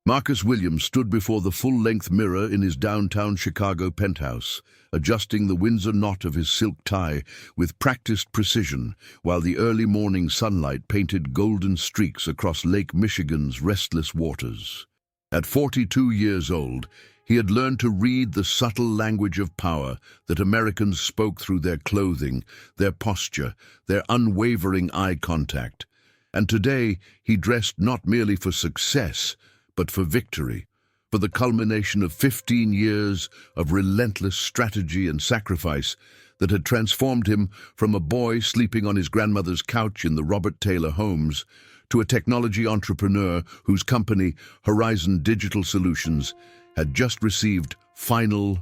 Marcus Williams stood before the full-length mirror in his downtown Chicago penthouse, adjusting the Windsor knot of his silk tie with practiced precision, while the early morning sunlight painted golden streaks across Lake Michigan's restless waters. At 42 years old, he had learned to read the subtle language of power that Americans spoke through their clothing, their posture, their unwavering eye contact. And today, he dressed not merely for success, but for victory, for the culmination of 15 years of relentless strategy and sacrifice that had transformed him from a boy sleeping on his grandmother's couch in the Robert Taylor homes to a technology entrepreneur whose company, Horizon Digital Solutions, had just received final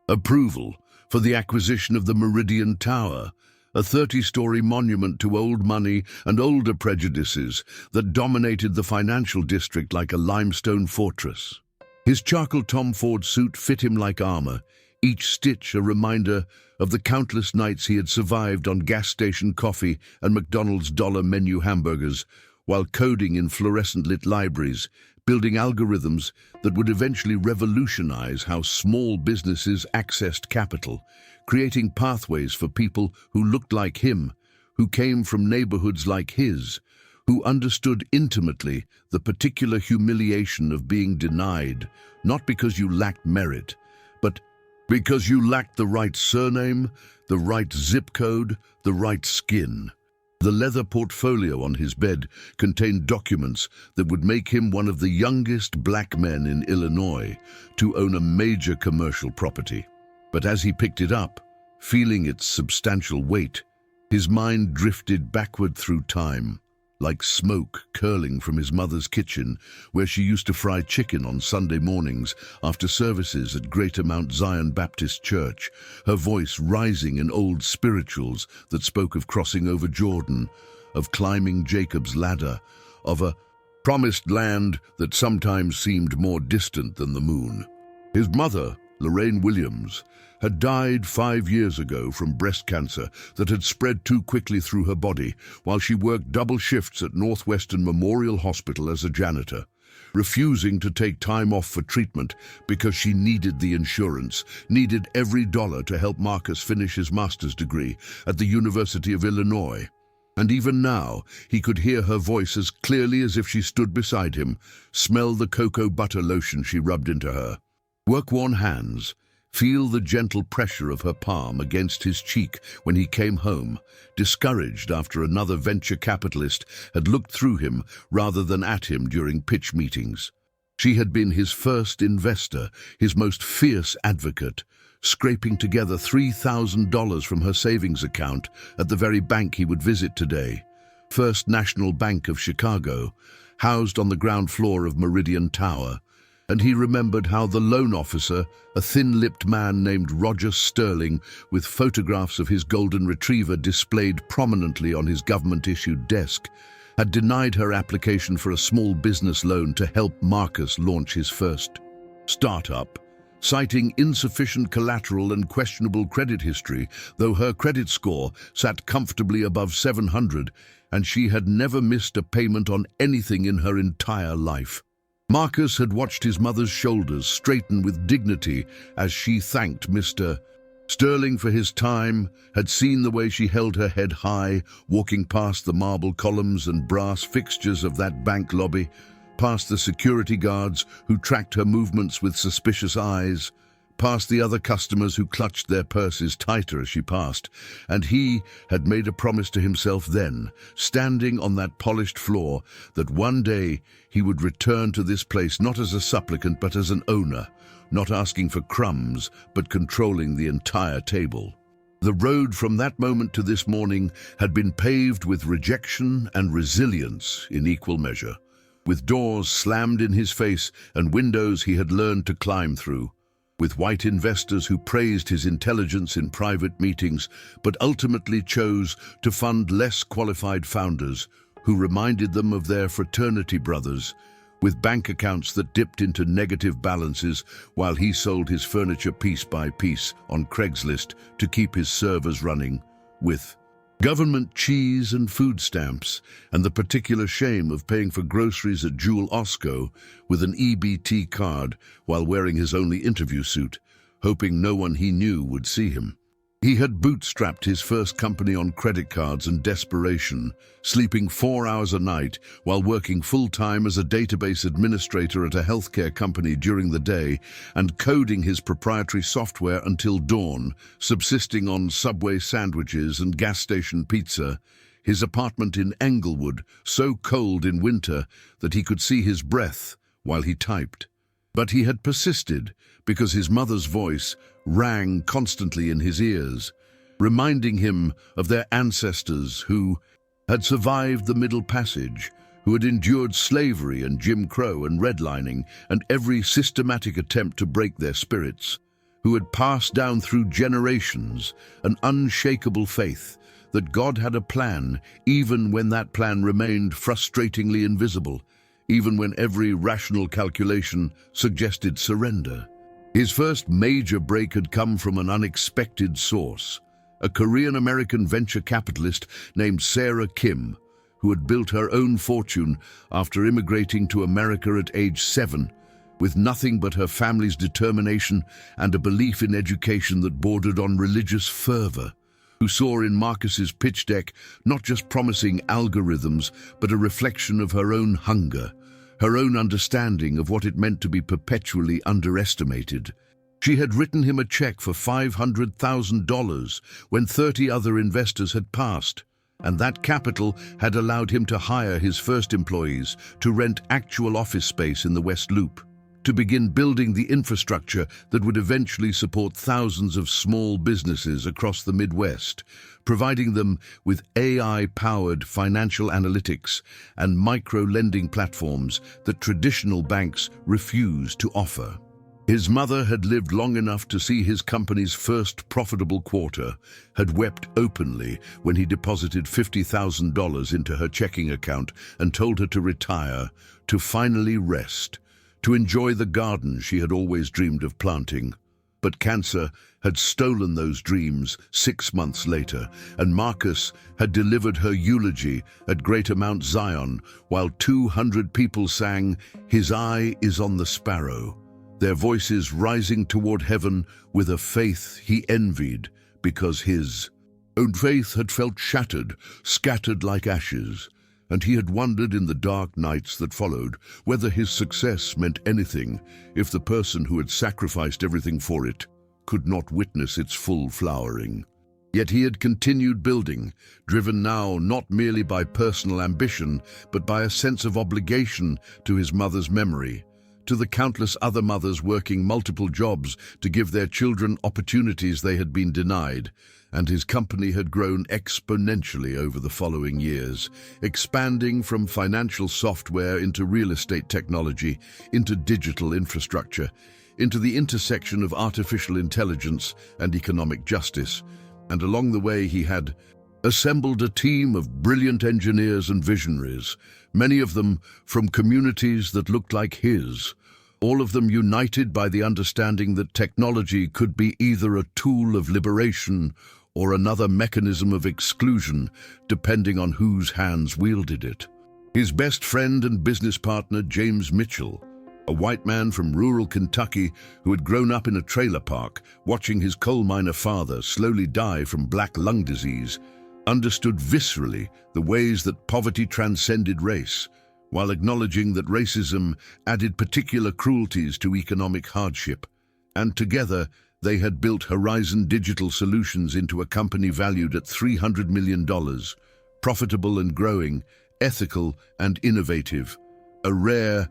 approval for the acquisition of the Meridian Tower, a 30-story monument to old money and older prejudices that dominated the financial district like a limestone fortress. His charcoal Tom Ford suit fit him like armor, each stitch a reminder of the countless nights he had survived on gas station coffee and McDonald's dollar menu hamburgers, while coding in fluorescent-lit libraries, building algorithms that would eventually revolutionize how small businesses accessed capital, creating pathways for people who looked like him, who came from neighborhoods like his, who understood intimately the particular humiliation of being denied, not because you lacked merit, but because you lacked the right surname, the right zip code, the right skin. The leather portfolio on his bed contained documents that would make him one of the youngest black men in Illinois to own a major commercial property. But as he picked it up, feeling its substantial weight, his mind drifted backward through time, like smoke curling from his mother's kitchen, where she used to fry chicken on Sunday mornings after services at Greater Mount Zion Baptist Church, her voice rising in old spirituals that spoke of crossing over Jordan, of climbing Jacob's ladder, of a promised land that sometimes seemed more distant than the moon. His mother, Lorraine Williams, had died 5 years ago from breast cancer that had spread too quickly through her body while she worked double shifts at Northwestern Memorial Hospital as a janitor, refusing to take time off for treatment because she needed the insurance, needed every dollar to help Marcus finish his master's degree at the University of Illinois. And even now, he could hear her voice as clearly as if she stood beside him, smell the cocoa butter lotion she rubbed into her. Work-worn hands, feel the gentle pressure of her palm against his cheek when he came home, discouraged after another venture capitalist had looked through him rather than at him during pitch meetings. She had been his first investor, his most fierce advocate, scraping together $3,000 from her savings account at the very bank he would visit today, First National Bank of Chicago, housed on the ground floor of Meridian Tower. And he remembered how the loan officer, a thin-lipped man named Roger Sterling, with photographs of his golden retriever displayed prominently on his government-issued desk, had denied her application for a small business loan to help Marcus launch his first startup, citing insufficient collateral and questionable credit history, though her credit score sat comfortably above 700, and she had never missed a payment on anything in her entire life. Marcus had watched his mother's shoulders straighten with dignity as she thanked Mr. Sterling for his time, had seen the way she held her head high, walking past the marble columns and brass fixtures of that bank lobby, past the security guards who tracked her movements with suspicious eyes, past the other customers who clutched their purses tighter as she passed, and he had made a promise to himself then, standing on that polished floor, that one day he would return to this place not as a supplicant but as an owner, not asking for crumbs but controlling the entire table. The road from that moment to this morning had been paved with rejection and resilience in equal measure, with doors slammed in his face and windows he had learned to climb through, with white investors who praised his intelligence in private meetings but ultimately chose to fund less qualified founders who reminded them of their fraternity brothers, with bank accounts that dipped into negative balances while he sold his furniture piece by piece on Craigslist to keep his servers running, with Government cheese and food stamps, and the particular shame of paying for groceries at Jewel Osco with an EBT card while wearing his only interview suit, hoping no one he knew would see him. He had bootstrapped his first company on credit cards and desperation, sleeping 4 hours a night while working full-time as a database administrator at a healthcare company during the day and coding his proprietary software until dawn, subsisting on Subway sandwiches and gas station pizza, his apartment in Englewood so cold in winter that he could see his breath while he typed. But he had persisted because his mother's voice rang constantly in his ears, reminding him of their ancestors who had survived the Middle Passage, who had endured slavery and Jim Crow and redlining and every systematic attempt to break their spirits, who had passed down through generations an unshakable faith that God had a plan even when that plan remained frustratingly invisible, even when every rational calculation suggested surrender. His first major break had come from an unexpected source, a Korean-American venture capitalist named Sarah Kim, who had built her own fortune after immigrating to America at age 7, with nothing but her family's determination and a belief in education that bordered on religious fervor, who saw in Marcus's pitch deck not just promising algorithms, but a reflection of her own hunger, her own understanding of what it meant to be perpetually underestimated. She had written him a check for $500,000 when 30 other investors had passed, and that capital had allowed him to hire his first employees, to rent actual office space in the West Loop, to begin building the infrastructure that would eventually support thousands of small businesses across the Midwest, providing them with AI-powered financial analytics and micro-lending platforms that traditional banks refuse to offer. His mother had lived long enough to see his company's first profitable quarter, had wept openly when he deposited $50,000 into her checking account and told her to retire, to finally rest, to enjoy the garden she had always dreamed of planting. But cancer had stolen those dreams 6 months later, and Marcus had delivered her eulogy at Greater Mount Zion while 200 people sang, "His eye is on the sparrow," their voices rising toward heaven with a faith he envied because his own faith had felt shattered, scattered like ashes, and he had wondered in the dark nights that followed whether his success meant anything if the person who had sacrificed everything for it could not witness its full flowering. Yet he had continued building, driven now not merely by personal ambition, but by a sense of obligation to his mother's memory, to the countless other mothers working multiple jobs to give their children opportunities they had been denied, and his company had grown exponentially over the following years, expanding from financial software into real estate technology, into digital infrastructure, into the intersection of artificial intelligence and economic justice. And along the way he had assembled a team of brilliant engineers and visionaries, many of them from communities that looked like his, all of them united by the understanding that technology could be either a tool of liberation or another mechanism of exclusion, depending on whose hands wielded it. His best friend and business partner, James Mitchell, a white man from rural Kentucky who had grown up in a trailer park, watching his coal miner father slowly die from black lung disease, understood viscerally the ways that poverty transcended race, while acknowledging that racism added particular cruelties to economic hardship. And together, they had built Horizon Digital Solutions into a company valued at $300 million, profitable and growing, ethical and innovative, a rare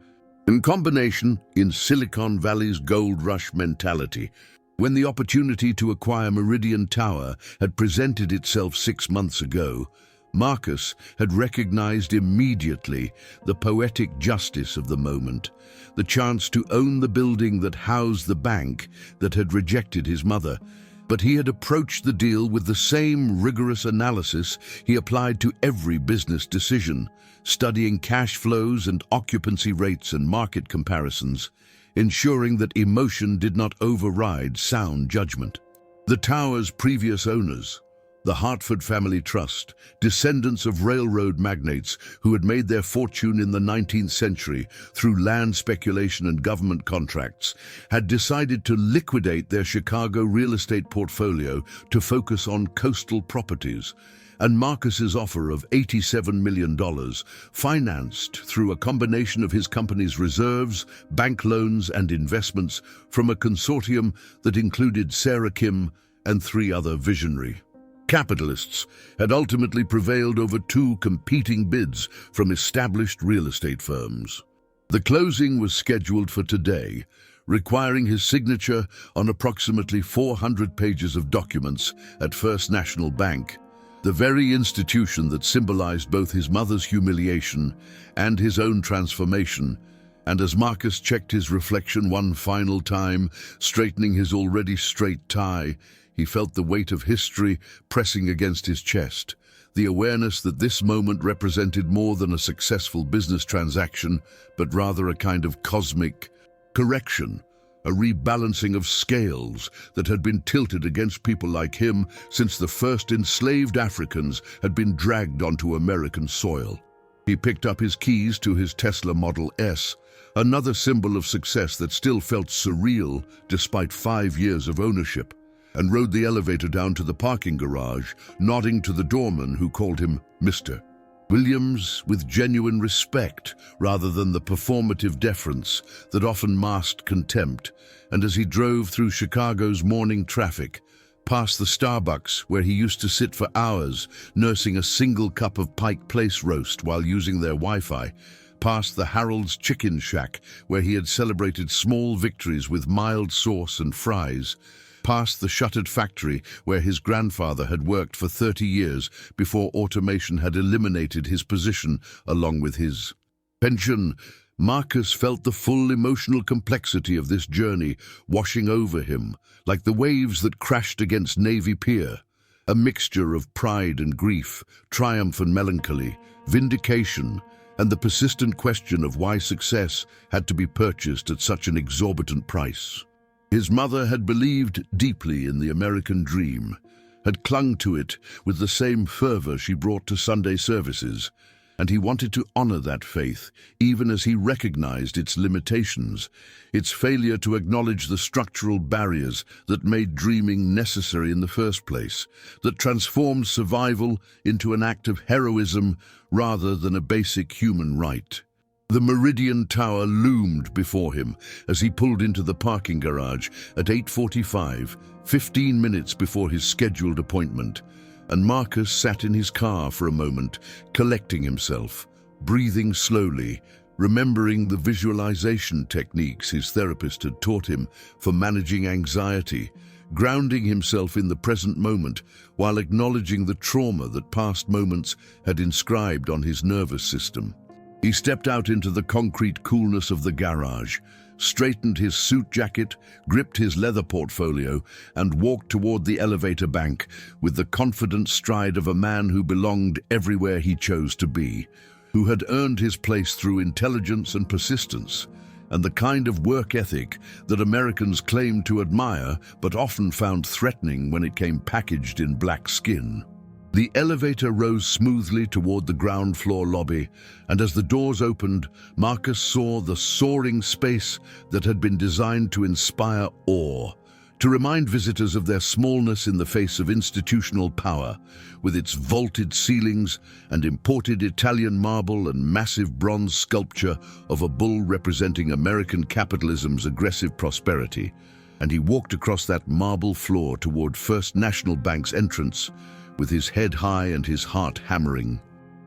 combination in Silicon Valley's gold rush mentality. When the opportunity to acquire Meridian Tower had presented itself 6 months ago, Marcus had recognized immediately the poetic justice of the moment, the chance to own the building that housed the bank that had rejected his mother. But he had approached the deal with the same rigorous analysis he applied to every business decision, studying cash flows and occupancy rates and market comparisons, ensuring that emotion did not override sound judgment. The tower's previous owners, The Hartford Family Trust, descendants of railroad magnates who had made their fortune in the 19th century through land speculation and government contracts, had decided to liquidate their Chicago real estate portfolio to focus on coastal properties. And Marcus's offer of $87 million, financed through a combination of his company's reserves, bank loans and investments from a consortium that included Sarah Kim and 3 other visionary capitalists, had ultimately prevailed over 2 competing bids from established real estate firms. The closing was scheduled for today, requiring his signature on approximately 400 pages of documents at First National Bank, the very institution that symbolized both his mother's humiliation and his own transformation. And as Marcus checked his reflection one final time, straightening his already straight tie, he felt the weight of history pressing against his chest, the awareness that this moment represented more than a successful business transaction, but rather a kind of cosmic correction, a rebalancing of scales that had been tilted against people like him since the first enslaved Africans had been dragged onto American soil. He picked up his keys to his Tesla Model S, another symbol of success that still felt surreal despite 5 years of ownership, and rode the elevator down to the parking garage, nodding to the doorman who called him Mr. Williams with genuine respect rather than the performative deference that often masked contempt. And as he drove through Chicago's morning traffic, past the Starbucks where he used to sit for hours nursing a single cup of Pike Place roast while using their Wi-Fi, past the Harold's Chicken Shack where he had celebrated small victories with mild sauce and fries, past the shuttered factory where his grandfather had worked for 30 years before automation had eliminated his position along with his pension, Marcus felt the full emotional complexity of this journey washing over him, like the waves that crashed against Navy Pier, a mixture of pride and grief, triumph and melancholy, vindication, and the persistent question of why success had to be purchased at such an exorbitant price. His mother had believed deeply in the American dream, had clung to it with the same fervor she brought to Sunday services, and he wanted to honor that faith, even as he recognized its limitations, its failure to acknowledge the structural barriers that made dreaming necessary in the first place, that transformed survival into an act of heroism rather than a basic human right. The Meridian Tower loomed before him as he pulled into the parking garage at 8:45, 15 minutes before his scheduled appointment, and Marcus sat in his car for a moment, collecting himself, breathing slowly, remembering the visualization techniques his therapist had taught him for managing anxiety, grounding himself in the present moment while acknowledging the trauma that past moments had inscribed on his nervous system. He stepped out into the concrete coolness of the garage, straightened his suit jacket, gripped his leather portfolio, and walked toward the elevator bank with the confident stride of a man who belonged everywhere he chose to be, who had earned his place through intelligence and persistence, and the kind of work ethic that Americans claimed to admire but often found threatening when it came packaged in black skin. The elevator rose smoothly toward the ground floor lobby, and as the doors opened, Marcus saw the soaring space that had been designed to inspire awe, to remind visitors of their smallness in the face of institutional power, with its vaulted ceilings and imported Italian marble and massive bronze sculpture of a bull representing American capitalism's aggressive prosperity. And he walked across that marble floor toward First National Bank's entrance, with his head high and his heart hammering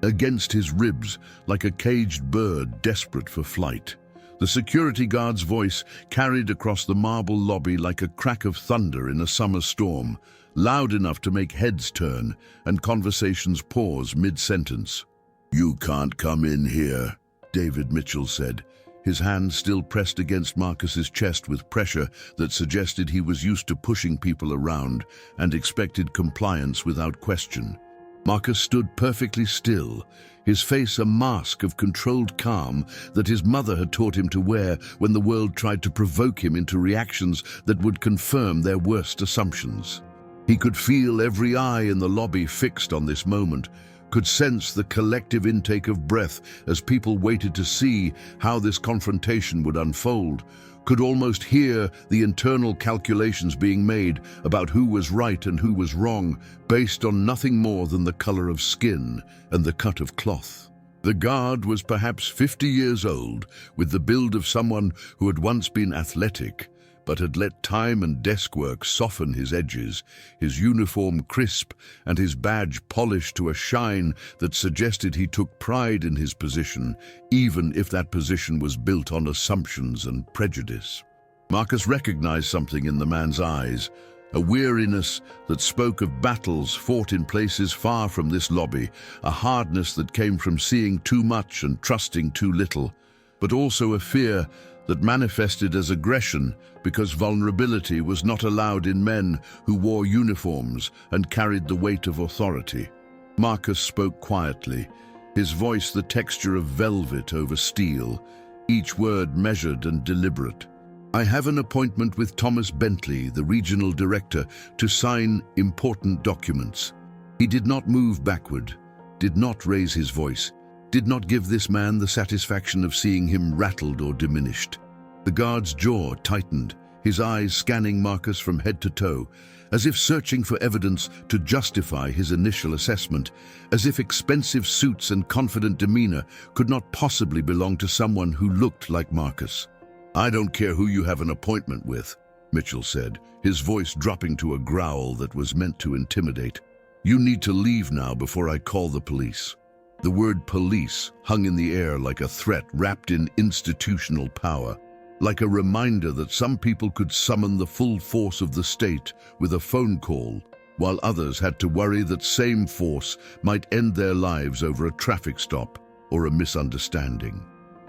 against his ribs like a caged bird desperate for flight. The security guard's voice carried across the marble lobby like a crack of thunder in a summer storm, loud enough to make heads turn and conversations pause mid-sentence. "You can't come in here," David Mitchell said, his hand still pressed against Marcus's chest with pressure that suggested he was used to pushing people around and expected compliance without question. Marcus stood perfectly still, his face a mask of controlled calm that his mother had taught him to wear when the world tried to provoke him into reactions that would confirm their worst assumptions. He could feel every eye in the lobby fixed on this moment, could sense the collective intake of breath as people waited to see how this confrontation would unfold, could almost hear the internal calculations being made about who was right and who was wrong, based on nothing more than the color of skin and the cut of cloth. The guard was perhaps 50 years old, with the build of someone who had once been athletic, but had let time and desk work soften his edges, his uniform crisp and his badge polished to a shine that suggested he took pride in his position, even if that position was built on assumptions and prejudice. Marcus recognized something in the man's eyes, a weariness that spoke of battles fought in places far from this lobby, a hardness that came from seeing too much and trusting too little, but also a fear that manifested as aggression because vulnerability was not allowed in men who wore uniforms and carried the weight of authority. Marcus spoke quietly, his voice the texture of velvet over steel, each word measured and deliberate. "I have an appointment with Thomas Bentley, the regional director, to sign important documents." He did not move backward, did not raise his voice, did not give this man the satisfaction of seeing him rattled or diminished. The guard's jaw tightened, his eyes scanning Marcus from head to toe, as if searching for evidence to justify his initial assessment, as if expensive suits and confident demeanor could not possibly belong to someone who looked like Marcus. "I don't care who you have an appointment with," Mitchell said, his voice dropping to a growl that was meant to intimidate. "You need to leave now before I call the police." The word police hung in the air like a threat wrapped in institutional power, like a reminder that some people could summon the full force of the state with a phone call, while others had to worry that same force might end their lives over a traffic stop or a misunderstanding.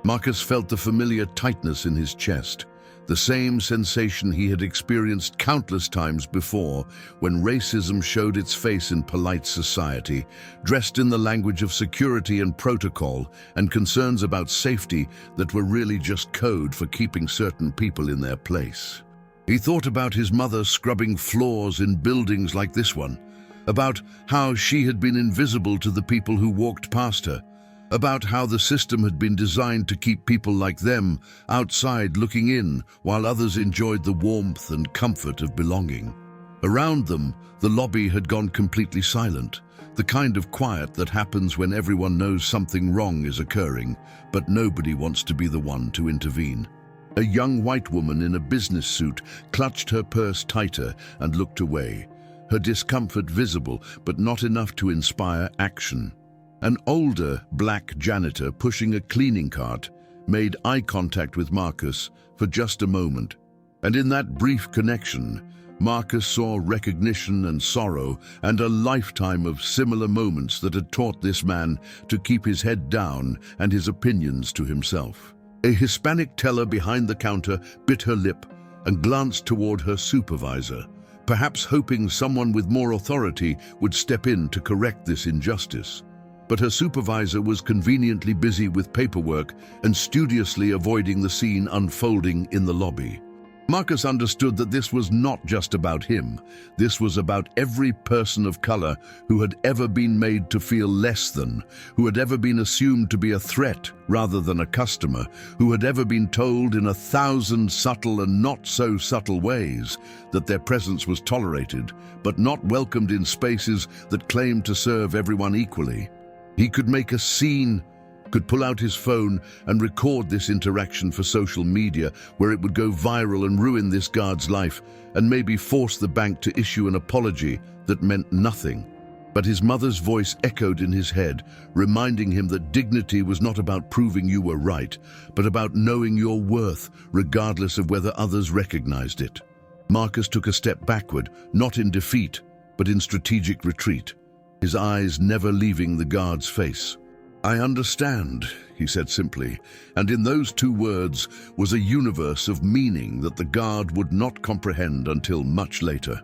Marcus felt the familiar tightness in his chest, the same sensation he had experienced countless times before when racism showed its face in polite society, dressed in the language of security and protocol and concerns about safety that were really just code for keeping certain people in their place. He thought about his mother scrubbing floors in buildings like this one, about how she had been invisible to the people who walked past her, about how the system had been designed to keep people like them outside looking in while others enjoyed the warmth and comfort of belonging. Around them, the lobby had gone completely silent, the kind of quiet that happens when everyone knows something wrong is occurring, but nobody wants to be the one to intervene. A young white woman in a business suit clutched her purse tighter and looked away, her discomfort visible but not enough to inspire action. An older black janitor pushing a cleaning cart made eye contact with Marcus for just a moment, and in that brief connection, Marcus saw recognition and sorrow and a lifetime of similar moments that had taught this man to keep his head down and his opinions to himself. A Hispanic teller behind the counter bit her lip and glanced toward her supervisor, perhaps hoping someone with more authority would step in to correct this injustice. But her supervisor was conveniently busy with paperwork and studiously avoiding the scene unfolding in the lobby. Marcus understood that this was not just about him. This was about every person of color who had ever been made to feel less than, who had ever been assumed to be a threat rather than a customer, who had ever been told in 1,000 subtle and not so subtle ways that their presence was tolerated, but not welcomed in spaces that claimed to serve everyone equally. He could make a scene, could pull out his phone and record this interaction for social media where it would go viral and ruin this guard's life and maybe force the bank to issue an apology that meant nothing. But his mother's voice echoed in his head, reminding him that dignity was not about proving you were right, but about knowing your worth regardless of whether others recognized it. Marcus took a step backward, not in defeat, but in strategic retreat, his eyes never leaving the guard's face. "I understand," he said simply, and in those two words was a universe of meaning that the guard would not comprehend until much later.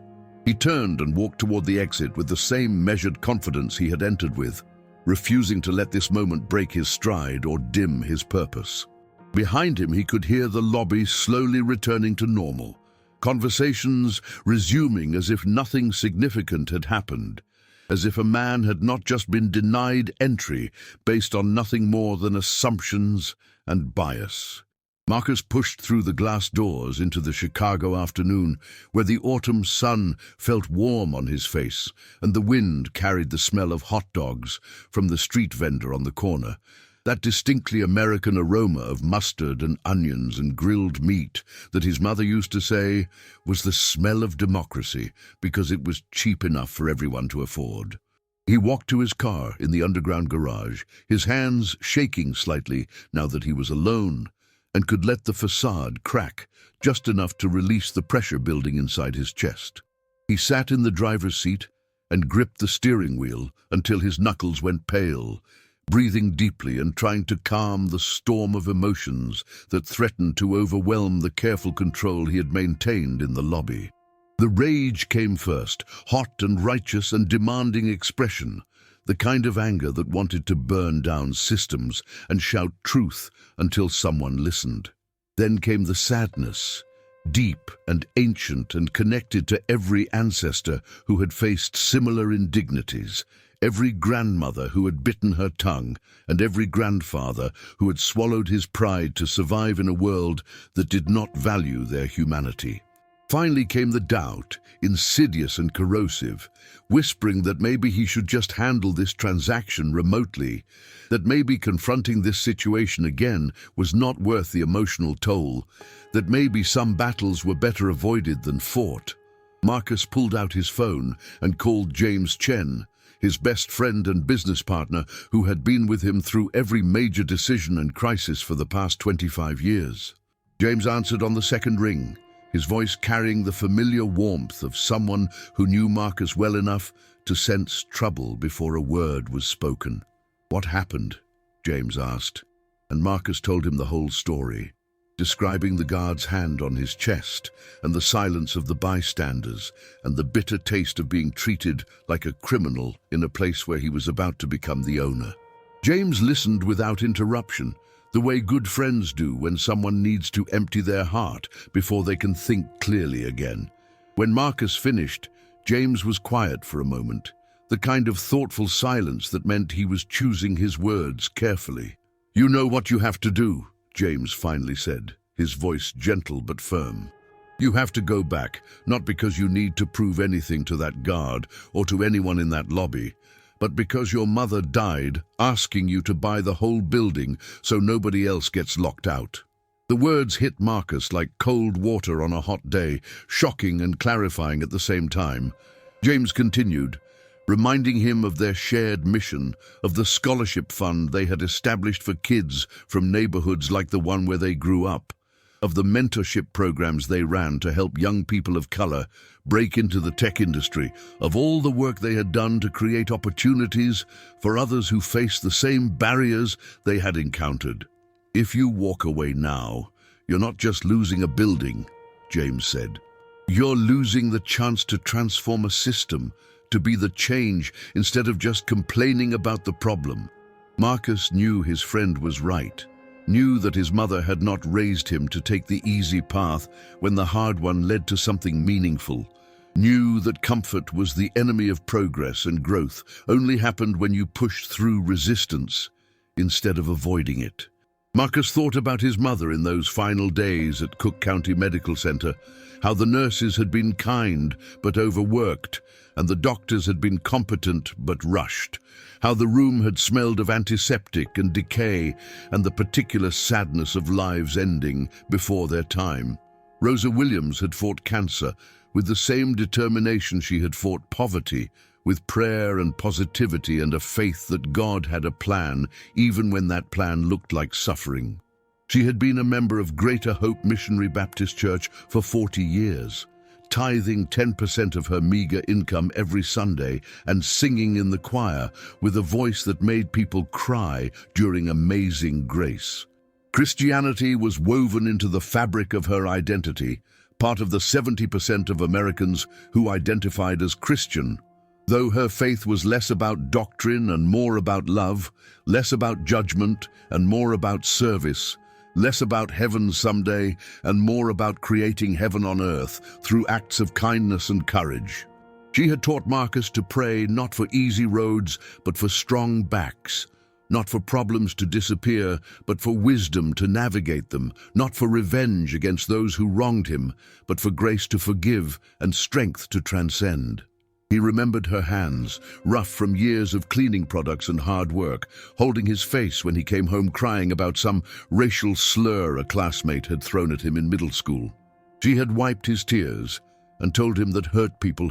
He turned and walked toward the exit with the same measured confidence he had entered with, refusing to let this moment break his stride or dim his purpose. Behind him he could hear the lobby slowly returning to normal, conversations resuming as if nothing significant had happened, as if a man had not just been denied entry based on nothing more than assumptions and bias. Marcus pushed through the glass doors into the Chicago afternoon, where the autumn sun felt warm on his face and the wind carried the smell of hot dogs from the street vendor on the corner. That distinctly American aroma of mustard and onions and grilled meat that his mother used to say was the smell of democracy because it was cheap enough for everyone to afford. He walked to his car in the underground garage, his hands shaking slightly now that he was alone, and could let the facade crack just enough to release the pressure building inside his chest. He sat in the driver's seat and gripped the steering wheel until his knuckles went pale, breathing deeply and trying to calm the storm of emotions that threatened to overwhelm the careful control he had maintained in the lobby. The rage came first, hot and righteous and demanding expression, the kind of anger that wanted to burn down systems and shout truth until someone listened. Then came the sadness, deep and ancient and connected to every ancestor who had faced similar indignities, every grandmother who had bitten her tongue, and every grandfather who had swallowed his pride to survive in a world that did not value their humanity. Finally came the doubt, insidious and corrosive, whispering that maybe he should just handle this transaction remotely, that maybe confronting this situation again was not worth the emotional toll, that maybe some battles were better avoided than fought. Marcus pulled out his phone and called James Chen, his best friend and business partner who had been with him through every major decision and crisis for the past 25 years. James answered on the second ring, his voice carrying the familiar warmth of someone who knew Marcus well enough to sense trouble before a word was spoken. "What happened?" James asked, and Marcus told him the whole story, describing the guard's hand on his chest and the silence of the bystanders and the bitter taste of being treated like a criminal in a place where he was about to become the owner. James listened without interruption, the way good friends do when someone needs to empty their heart before they can think clearly again. When Marcus finished, James was quiet for a moment, the kind of thoughtful silence that meant he was choosing his words carefully. "You know what you have to do," James finally said, his voice gentle but firm. "You have to go back, not because you need to prove anything to that guard or to anyone in that lobby, but because your mother died asking you to buy the whole building so nobody else gets locked out." The words hit Marcus like cold water on a hot day, shocking and clarifying at the same time. James continued, reminding him of their shared mission, of the scholarship fund they had established for kids from neighborhoods like the one where they grew up, of the mentorship programs they ran to help young people of color break into the tech industry, of all the work they had done to create opportunities for others who faced the same barriers they had encountered. "If you walk away now, you're not just losing a building," James said. "You're losing the chance to transform a system, to be the change instead of just complaining about the problem." Marcus knew his friend was right, knew that his mother had not raised him to take the easy path when the hard one led to something meaningful, knew that comfort was the enemy of progress and growth only happened when you pushed through resistance instead of avoiding it. Marcus thought about his mother in those final days at Cook County Medical Center, how the nurses had been kind but overworked, and the doctors had been competent but rushed, how the room had smelled of antiseptic and decay, and the particular sadness of lives ending before their time. Rosa Williams had fought cancer with the same determination she had fought poverty, with prayer and positivity and a faith that God had a plan, even when that plan looked like suffering. She had been a member of Greater Hope Missionary Baptist Church for 40 years, tithing 10% of her meager income every Sunday and singing in the choir with a voice that made people cry during Amazing Grace. Christianity was woven into the fabric of her identity, part of the 70% of Americans who identified as Christian. Though her faith was less about doctrine and more about love, less about judgment and more about service, less about heaven someday and more about creating heaven on earth through acts of kindness and courage. She had taught Marcus to pray not for easy roads, but for strong backs, not for problems to disappear, but for wisdom to navigate them, not for revenge against those who wronged him, but for grace to forgive and strength to transcend. He remembered her hands, rough from years of cleaning products and hard work, holding his face when he came home crying about some racial slur a classmate had thrown at him in middle school. She had wiped his tears and told him that hurt people,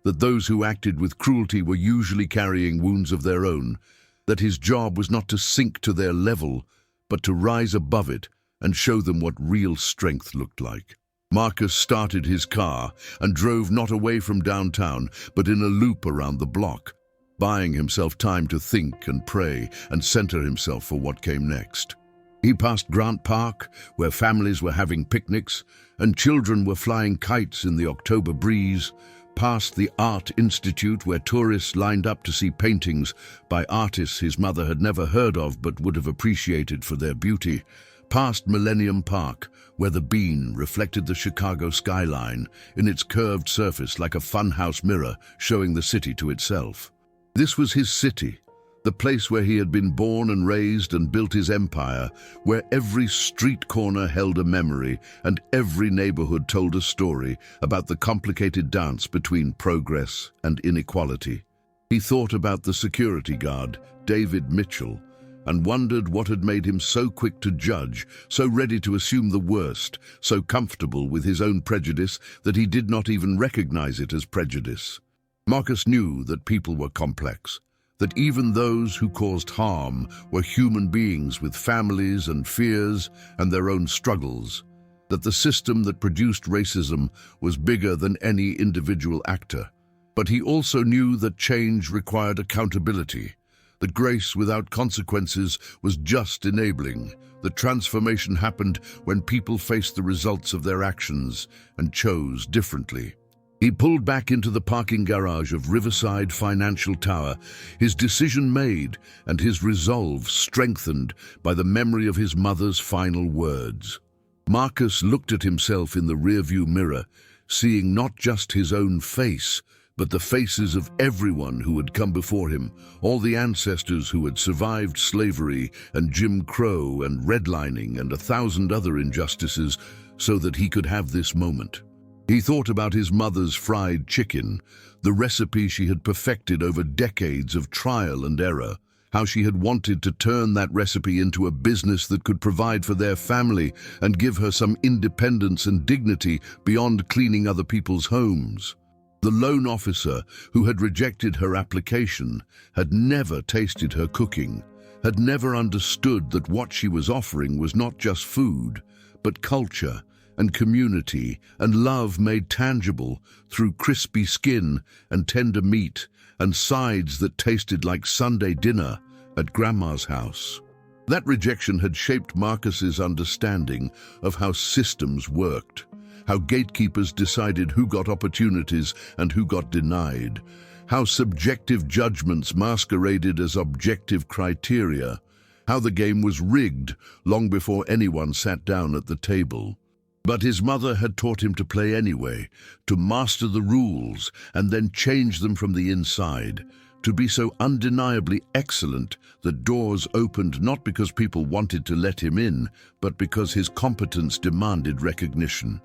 that those who acted with cruelty were usually carrying wounds of their own, that his job was not to sink to their level, but to rise above it and show them what real strength looked like. Marcus started his car and drove not away from downtown, but in a loop around the block, buying himself time to think and pray and center himself for what came next. He passed Grant Park, where families were having picnics and children were flying kites in the October breeze, past the Art Institute, where tourists lined up to see paintings by artists his mother had never heard of but would have appreciated for their beauty, past Millennium Park, where the bean reflected the Chicago skyline in its curved surface like a funhouse mirror showing the city to itself. This was his city, the place where he had been born and raised and built his empire, where every street corner held a memory and every neighborhood told a story about the complicated dance between progress and inequality. He thought about the security guard, David Mitchell, and wondered what had made him so quick to judge, so ready to assume the worst, so comfortable with his own prejudice that he did not even recognize it as prejudice. Marcus knew that people were complex, that even those who caused harm were human beings with families and fears and their own struggles, that the system that produced racism was bigger than any individual actor. But he also knew that change required accountability, that grace without consequences was just enabling, that transformation happened when people faced the results of their actions and chose differently. He pulled back into the parking garage of Riverside Financial Tower, his decision made and his resolve strengthened by the memory of his mother's final words. Marcus looked at himself in the rearview mirror, seeing not just his own face, but the faces of everyone who had come before him, all the ancestors who had survived slavery and Jim Crow and redlining and 1,000 other injustices so that he could have this moment. He thought about his mother's fried chicken, the recipe she had perfected over decades of trial and error, how she had wanted to turn that recipe into a business that could provide for their family and give her some independence and dignity beyond cleaning other people's homes. The loan officer who had rejected her application had never tasted her cooking, had never understood that what she was offering was not just food, but culture and community and love made tangible through crispy skin and tender meat and sides that tasted like Sunday dinner at Grandma's house. That rejection had shaped Marcus's understanding of how systems worked, how gatekeepers decided who got opportunities and who got denied, how subjective judgments masqueraded as objective criteria, how the game was rigged long before anyone sat down at the table. But his mother had taught him to play anyway, to master the rules and then change them from the inside, to be so undeniably excellent that doors opened not because people wanted to let him in, but because his competence demanded recognition.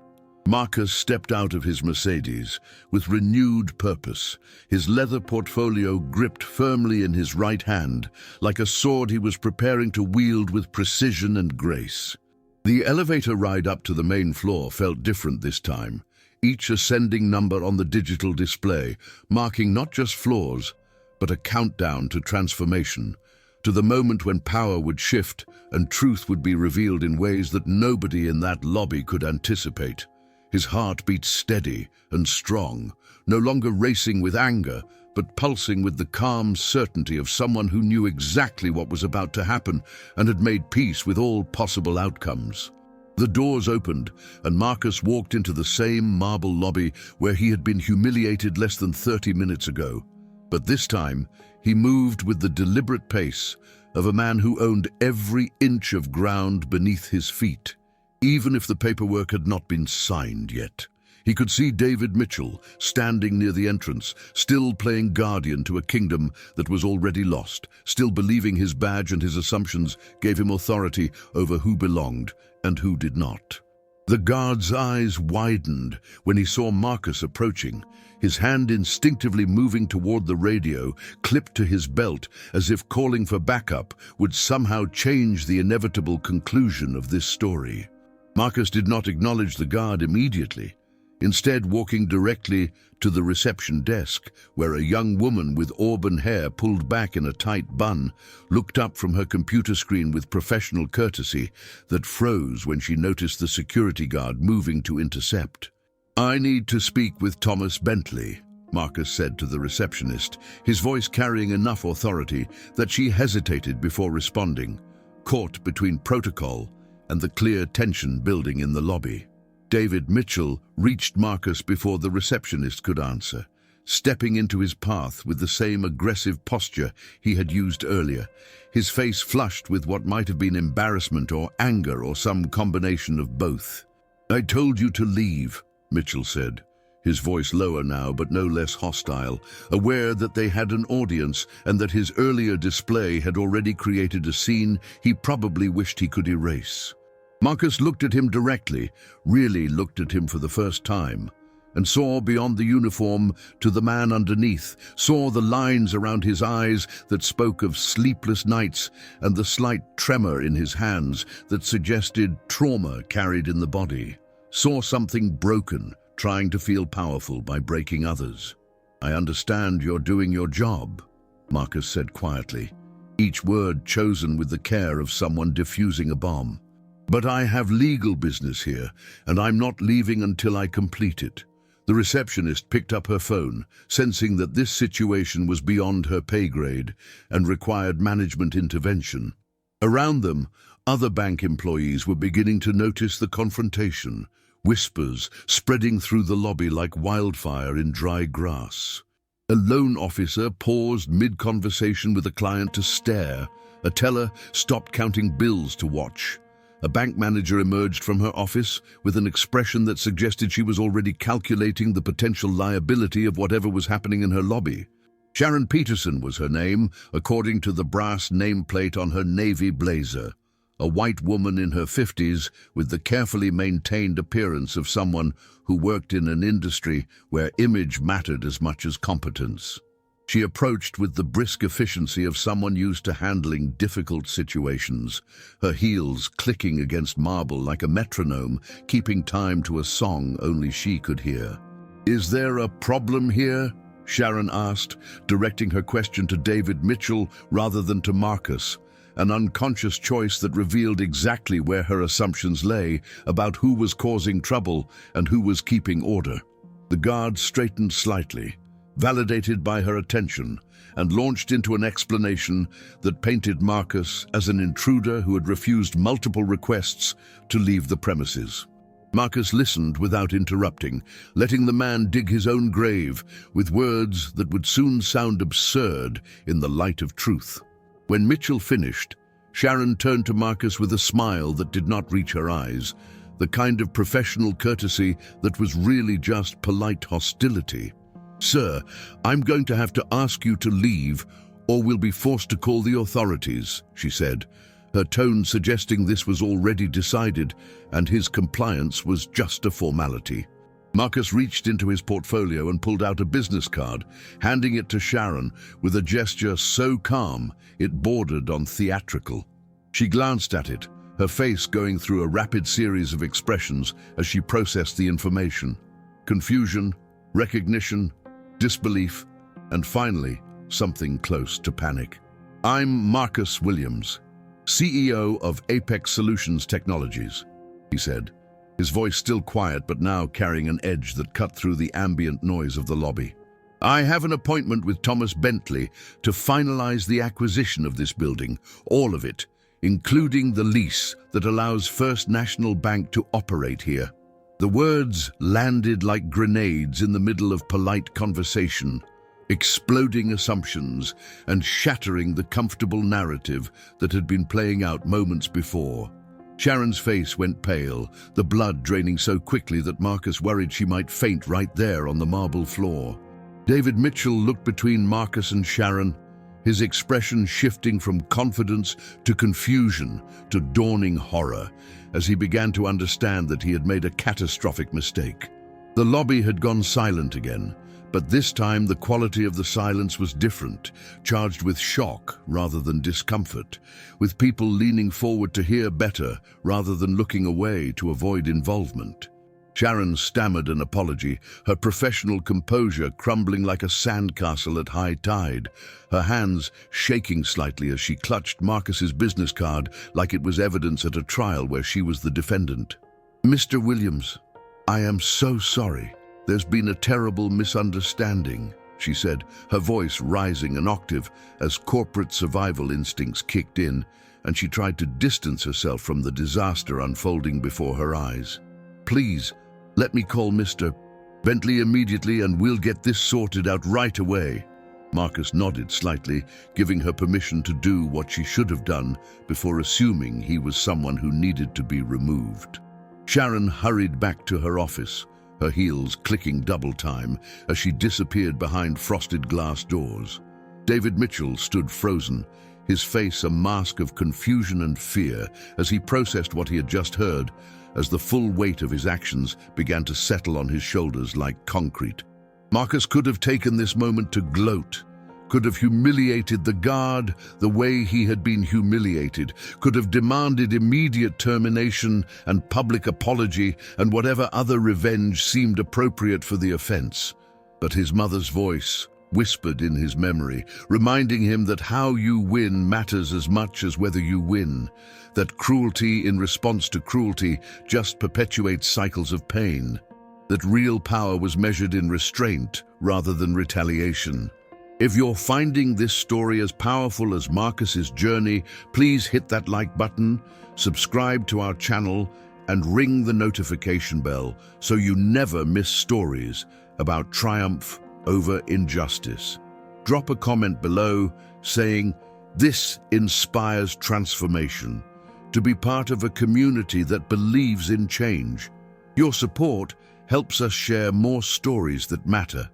Marcus stepped out of his Mercedes with renewed purpose, his leather portfolio gripped firmly in his right hand, like a sword he was preparing to wield with precision and grace. The elevator ride up to the main floor felt different this time, each ascending number on the digital display, marking not just floors, but a countdown to transformation, to the moment when power would shift and truth would be revealed in ways that nobody in that lobby could anticipate. His heart beat steady and strong, no longer racing with anger, but pulsing with the calm certainty of someone who knew exactly what was about to happen and had made peace with all possible outcomes. The doors opened, and Marcus walked into the same marble lobby where he had been humiliated less than 30 minutes ago. But this time, he moved with the deliberate pace of a man who owned every inch of ground beneath his feet, even if the paperwork had not been signed yet. He could see David Mitchell standing near the entrance, still playing guardian to a kingdom that was already lost, still believing his badge and his assumptions gave him authority over who belonged and who did not. The guard's eyes widened when he saw Marcus approaching, his hand instinctively moving toward the radio, clipped to his belt, as if calling for backup would somehow change the inevitable conclusion of this story. Marcus did not acknowledge the guard immediately, instead walking directly to the reception desk, where a young woman with auburn hair pulled back in a tight bun looked up from her computer screen with professional courtesy that froze when she noticed the security guard moving to intercept. "I need to speak with Thomas Bentley," Marcus said to the receptionist, his voice carrying enough authority that she hesitated before responding, caught between protocol and the clear tension building in the lobby. David Mitchell reached Marcus before the receptionist could answer, stepping into his path with the same aggressive posture he had used earlier, his face flushed with what might have been embarrassment or anger or some combination of both. "I told you to leave," Mitchell said, his voice lower now but no less hostile, aware that they had an audience and that his earlier display had already created a scene he probably wished he could erase. Marcus looked at him directly, really looked at him for the first time, and saw beyond the uniform to the man underneath, saw the lines around his eyes that spoke of sleepless nights and the slight tremor in his hands that suggested trauma carried in the body, saw something broken, trying to feel powerful by breaking others. "I understand you're doing your job," Marcus said quietly, each word chosen with the care of someone defusing a bomb. "But I have legal business here, and I'm not leaving until I complete it." The receptionist picked up her phone, sensing that this situation was beyond her pay grade and required management intervention. Around them, other bank employees were beginning to notice the confrontation, whispers spreading through the lobby like wildfire in dry grass. A loan officer paused mid-conversation with a client to stare. A teller stopped counting bills to watch. A bank manager emerged from her office with an expression that suggested she was already calculating the potential liability of whatever was happening in her lobby. Sharon Peterson was her name, according to the brass nameplate on her navy blazer. A white woman in her 50s with the carefully maintained appearance of someone who worked in an industry where image mattered as much as competence. She approached with the brisk efficiency of someone used to handling difficult situations, her heels clicking against marble like a metronome, keeping time to a song only she could hear. "Is there a problem here?" Sharon asked, directing her question to David Mitchell rather than to Marcus, an unconscious choice that revealed exactly where her assumptions lay about who was causing trouble and who was keeping order. The guard straightened slightly, validated by her attention, and launched into an explanation that painted Marcus as an intruder who had refused multiple requests to leave the premises. Marcus listened without interrupting, letting the man dig his own grave with words that would soon sound absurd in the light of truth. When Mitchell finished, Sharon turned to Marcus with a smile that did not reach her eyes, the kind of professional courtesy that was really just polite hostility. "Sir, I'm going to have to ask you to leave, or we'll be forced to call the authorities," she said, her tone suggesting this was already decided and his compliance was just a formality. Marcus reached into his portfolio and pulled out a business card, handing it to Sharon with a gesture so calm it bordered on theatrical. She glanced at it, her face going through a rapid series of expressions as she processed the information. Confusion, recognition, disbelief, and finally, something close to panic. "I'm Marcus Williams, CEO of Apex Solutions Technologies," he said, his voice still quiet but now carrying an edge that cut through the ambient noise of the lobby. "I have an appointment with Thomas Bentley to finalize the acquisition of this building, all of it, including the lease that allows First National Bank to operate here." The words landed like grenades in the middle of polite conversation, exploding assumptions and shattering the comfortable narrative that had been playing out moments before. Sharon's face went pale, the blood draining so quickly that Marcus worried she might faint right there on the marble floor. David Mitchell looked between Marcus and Sharon, his expression shifting from confidence to confusion to dawning horror as he began to understand that he had made a catastrophic mistake. The lobby had gone silent again, but this time the quality of the silence was different, charged with shock rather than discomfort, with people leaning forward to hear better rather than looking away to avoid involvement. Sharon stammered an apology, her professional composure crumbling like a sandcastle at high tide, her hands shaking slightly as she clutched Marcus's business card like it was evidence at a trial where she was the defendant. "Mr. Williams, I am so sorry. There's been a terrible misunderstanding," she said, her voice rising an octave as corporate survival instincts kicked in, and she tried to distance herself from the disaster unfolding before her eyes. "Please, let me call Mr. Bentley immediately and we'll get this sorted out right away." Marcus nodded slightly, giving her permission to do what she should have done before assuming he was someone who needed to be removed. Sharon hurried back to her office, her heels clicking double time as she disappeared behind frosted glass doors. David Mitchell stood frozen, his face a mask of confusion and fear as he processed what he had just heard, as the full weight of his actions began to settle on his shoulders like concrete. Marcus could have taken this moment to gloat, could have humiliated the guard the way he had been humiliated, could have demanded immediate termination and public apology and whatever other revenge seemed appropriate for the offense. But his mother's voice whispered in his memory, reminding him that how you win matters as much as whether you win, that cruelty in response to cruelty just perpetuates cycles of pain, that real power was measured in restraint rather than retaliation. If you're finding this story as powerful as Marcus's journey, please hit that like button, subscribe to our channel, and ring the notification bell so you never miss stories about triumph over injustice. Drop a comment below saying, "This inspires transformation," to be part of a community that believes in change. Your support helps us share more stories that matter.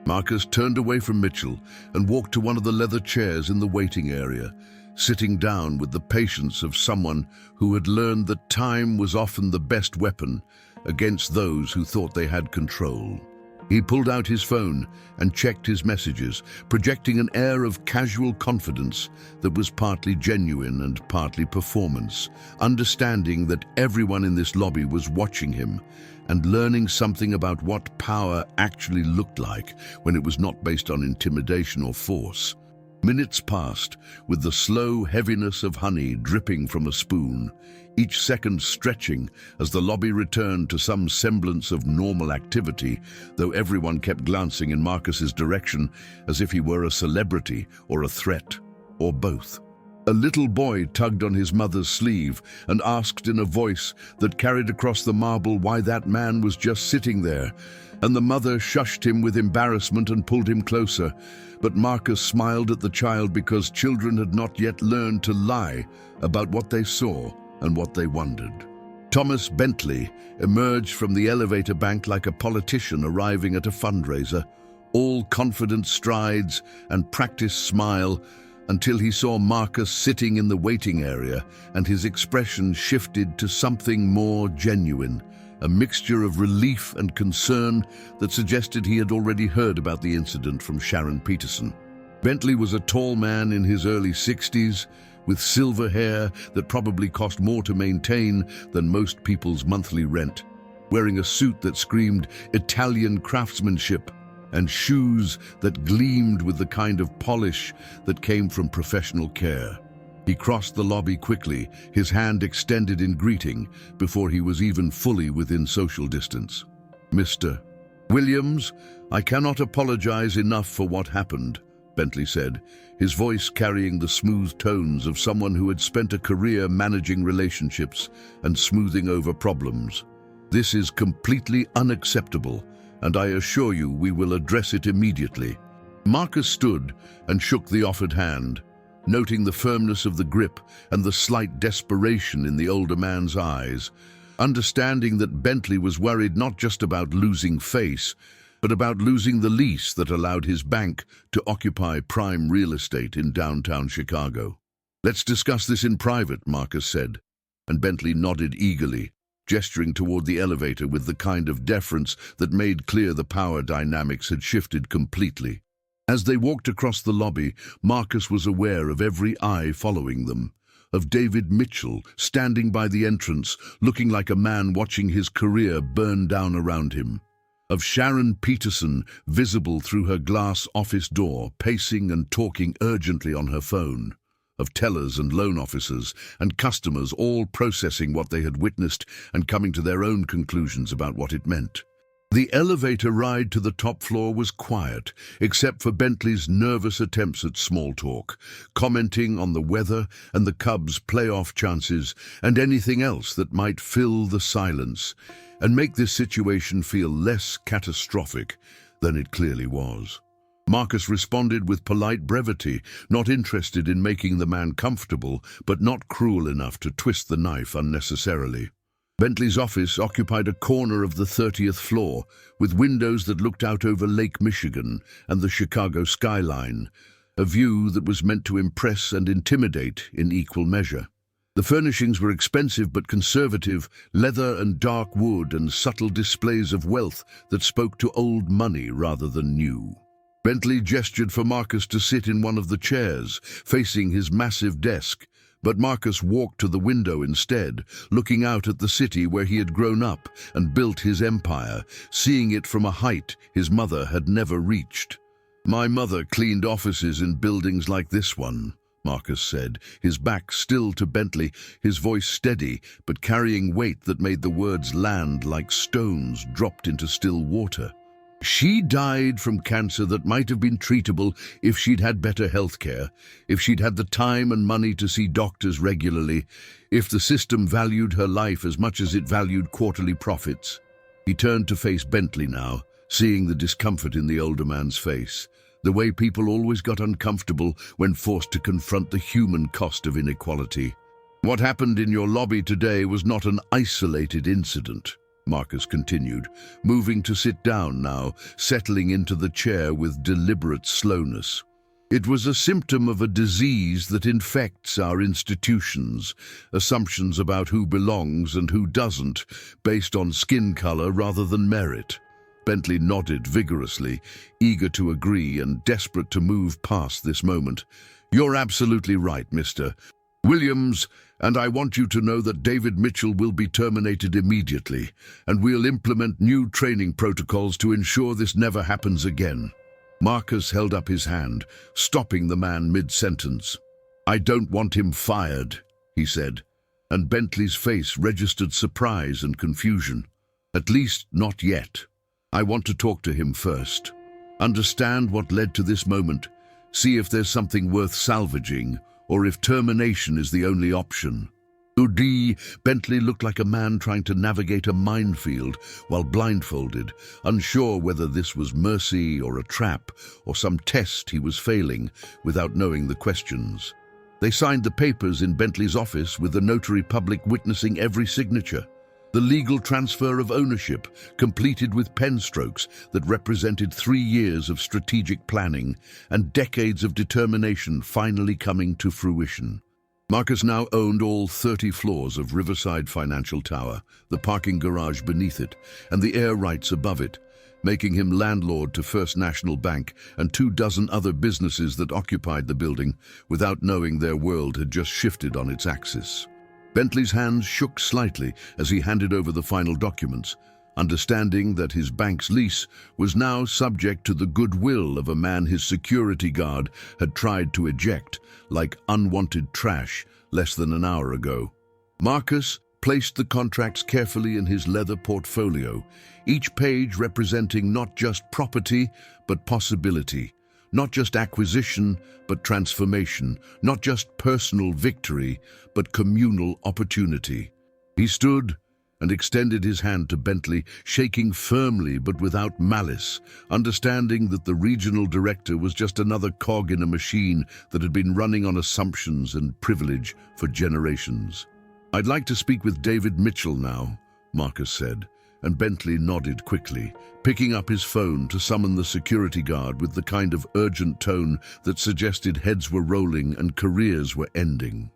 Marcus turned away from Mitchell and walked to one of the leather chairs in the waiting area, sitting down with the patience of someone who had learned that time was often the best weapon against those who thought they had control. He pulled out his phone and checked his messages, projecting an air of casual confidence that was partly genuine and partly performance, understanding that everyone in this lobby was watching him and learning something about what power actually looked like when it was not based on intimidation or force. Minutes passed, with the slow heaviness of honey dripping from a spoon, each second stretching as the lobby returned to some semblance of normal activity, though everyone kept glancing in Marcus's direction as if he were a celebrity or a threat, or both. A little boy tugged on his mother's sleeve and asked in a voice that carried across the marble why that man was just sitting there, and the mother shushed him with embarrassment and pulled him closer. But Marcus smiled at the child because children had not yet learned to lie about what they saw and what they wondered. Thomas Bentley emerged from the elevator bank like a politician arriving at a fundraiser, all confident strides and practiced smile, until he saw Marcus sitting in the waiting area and his expression shifted to something more genuine, a mixture of relief and concern that suggested he had already heard about the incident from Sharon Peterson. Bentley was a tall man in his early 60s, with silver hair that probably cost more to maintain than most people's monthly rent, wearing a suit that screamed Italian craftsmanship and shoes that gleamed with the kind of polish that came from professional care. He crossed the lobby quickly, his hand extended in greeting before he was even fully within social distance. "Mr. Williams, I cannot apologize enough for what happened," Bentley said, his voice carrying the smooth tones of someone who had spent a career managing relationships and smoothing over problems. "This is completely unacceptable, and I assure you we will address it immediately." Marcus stood and shook the offered hand, noting the firmness of the grip and the slight desperation in the older man's eyes, understanding that Bentley was worried not just about losing face, but about losing the lease that allowed his bank to occupy prime real estate in downtown Chicago. "Let's discuss this in private," Marcus said, and Bentley nodded eagerly, gesturing toward the elevator with the kind of deference that made clear the power dynamics had shifted completely. As they walked across the lobby, Marcus was aware of every eye following them, of David Mitchell standing by the entrance, looking like a man watching his career burn down around him, of Sharon Peterson visible through her glass office door, pacing and talking urgently on her phone, of tellers and loan officers and customers all processing what they had witnessed and coming to their own conclusions about what it meant. The elevator ride to the top floor was quiet, except for Bentley's nervous attempts at small talk, commenting on the weather and the Cubs' playoff chances and anything else that might fill the silence and make this situation feel less catastrophic than it clearly was. Marcus responded with polite brevity, not interested in making the man comfortable, but not cruel enough to twist the knife unnecessarily. Bentley's office occupied a corner of the 30th floor, with windows that looked out over Lake Michigan and the Chicago skyline, a view that was meant to impress and intimidate in equal measure. The furnishings were expensive but conservative, leather and dark wood and subtle displays of wealth that spoke to old money rather than new. Bentley gestured for Marcus to sit in one of the chairs, facing his massive desk, but Marcus walked to the window instead, looking out at the city where he had grown up and built his empire, seeing it from a height his mother had never reached. "My mother cleaned offices in buildings like this one," Marcus said, his back still to Bentley, his voice steady but carrying weight that made the words land like stones dropped into still water. "She died from cancer that might have been treatable if she'd had better health care, if she'd had the time and money to see doctors regularly, if the system valued her life as much as it valued quarterly profits." He turned to face Bentley now, seeing the discomfort in the older man's face, the way people always got uncomfortable when forced to confront the human cost of inequality. "What happened in your lobby today was not an isolated incident," Marcus continued, moving to sit down now, settling into the chair with deliberate slowness. "It was a symptom of a disease that infects our institutions, assumptions about who belongs and who doesn't, based on skin color rather than merit." Bentley nodded vigorously, eager to agree and desperate to move past this moment. "You're absolutely right, Mr. Williams, and I want you to know that David Mitchell will be terminated immediately, and we'll implement new training protocols to ensure this never happens again." Marcus held up his hand, stopping the man mid-sentence. "I don't want him fired," he said, and Bentley's face registered surprise and confusion. "At least not yet. I want to talk to him first. Understand what led to this moment, see if there's something worth salvaging, or if termination is the only option." Bentley looked like a man trying to navigate a minefield while blindfolded, unsure whether this was mercy or a trap or some test he was failing without knowing the questions. They signed the papers in Bentley's office with the notary public witnessing every signature. The legal transfer of ownership, completed with pen strokes that represented 3 years of strategic planning and decades of determination finally coming to fruition. Marcus now owned all 30 floors of Riverside Financial Tower, the parking garage beneath it, and the air rights above it, making him landlord to First National Bank and 24 other businesses that occupied the building without knowing their world had just shifted on its axis. Bentley's hands shook slightly as he handed over the final documents, understanding that his bank's lease was now subject to the goodwill of a man his security guard had tried to eject like unwanted trash less than an hour ago. Marcus placed the contracts carefully in his leather portfolio, each page representing not just property but possibility, not just acquisition but transformation, not just personal victory but communal opportunity. He stood and extended his hand to Bentley, shaking firmly but without malice, understanding that the regional director was just another cog in a machine that had been running on assumptions and privilege for generations. "I'd like to speak with David Mitchell now," Marcus said, and Bentley nodded quickly, picking up his phone to summon the security guard with the kind of urgent tone that suggested heads were rolling and careers were ending.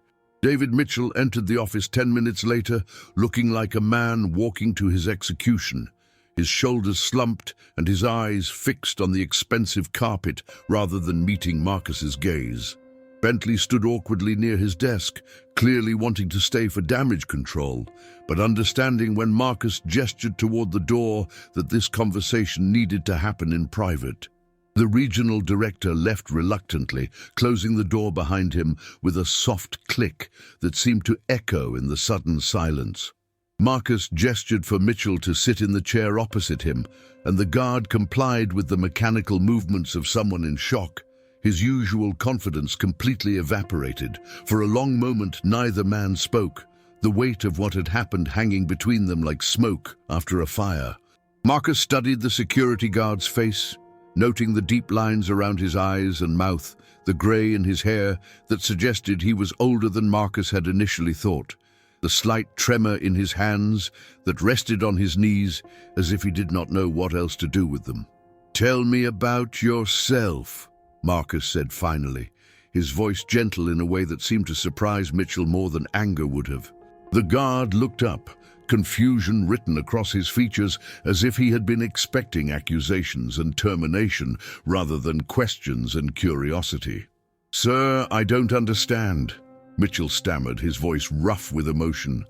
David Mitchell entered the office 10 minutes later, looking like a man walking to his execution, his shoulders slumped and his eyes fixed on the expensive carpet rather than meeting Marcus's gaze. Bentley stood awkwardly near his desk, clearly wanting to stay for damage control, but understanding when Marcus gestured toward the door that this conversation needed to happen in private. The regional director left reluctantly, closing the door behind him with a soft click that seemed to echo in the sudden silence. Marcus gestured for Mitchell to sit in the chair opposite him, and the guard complied with the mechanical movements of someone in shock. His usual confidence completely evaporated. For a long moment, neither man spoke, the weight of what had happened hanging between them like smoke after a fire. Marcus studied the security guard's face, noting the deep lines around his eyes and mouth, the grey in his hair that suggested he was older than Marcus had initially thought, the slight tremor in his hands that rested on his knees as if he did not know what else to do with them. "Tell me about yourself," Marcus said finally, his voice gentle in a way that seemed to surprise Mitchell more than anger would have. The guard looked up, confusion written across his features as if he had been expecting accusations and termination rather than questions and curiosity. "Sir, I don't understand," Mitchell stammered, his voice rough with emotion.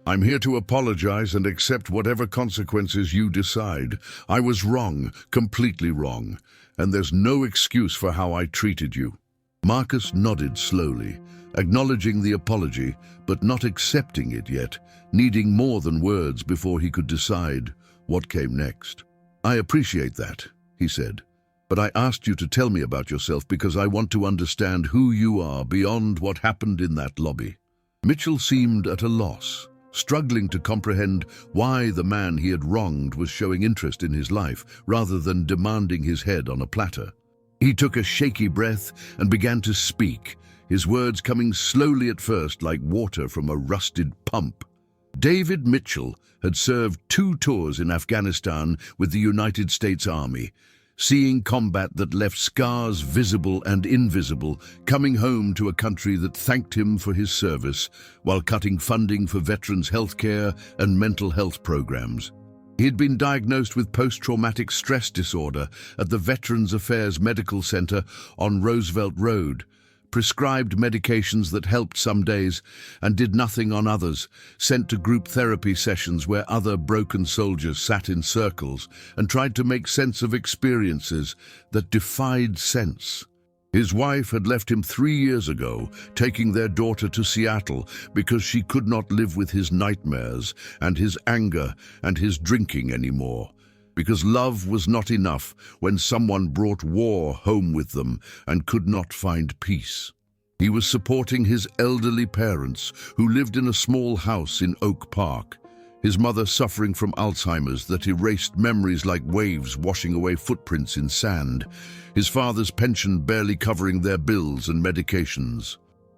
"I'm here to apologize and accept whatever consequences you decide. I was wrong, completely wrong, and there's no excuse for how I treated you." Marcus nodded slowly, acknowledging the apology, but not accepting it yet, needing more than words before he could decide what came next. "I appreciate that," he said, "but I asked you to tell me about yourself because I want to understand who you are beyond what happened in that lobby." Mitchell seemed at a loss, struggling to comprehend why the man he had wronged was showing interest in his life rather than demanding his head on a platter. He took a shaky breath and began to speak, his words coming slowly at first like water from a rusted pump. David Mitchell had served 2 tours in Afghanistan with the United States Army, seeing combat that left scars visible and invisible, coming home to a country that thanked him for his service while cutting funding for veterans' health care and mental health programs. He had been diagnosed with post-traumatic stress disorder at the Veterans Affairs Medical Center on Roosevelt Road, prescribed medications that helped some days and did nothing on others, sent to group therapy sessions where other broken soldiers sat in circles and tried to make sense of experiences that defied sense. His wife had left him 3 years ago, taking their daughter to Seattle because she could not live with his nightmares and his anger and his drinking anymore. Because love was not enough when someone brought war home with them and could not find peace. He was supporting his elderly parents who lived in a small house in Oak Park, his mother suffering from Alzheimer's that erased memories like waves washing away footprints in sand, his father's pension barely covering their bills and medications.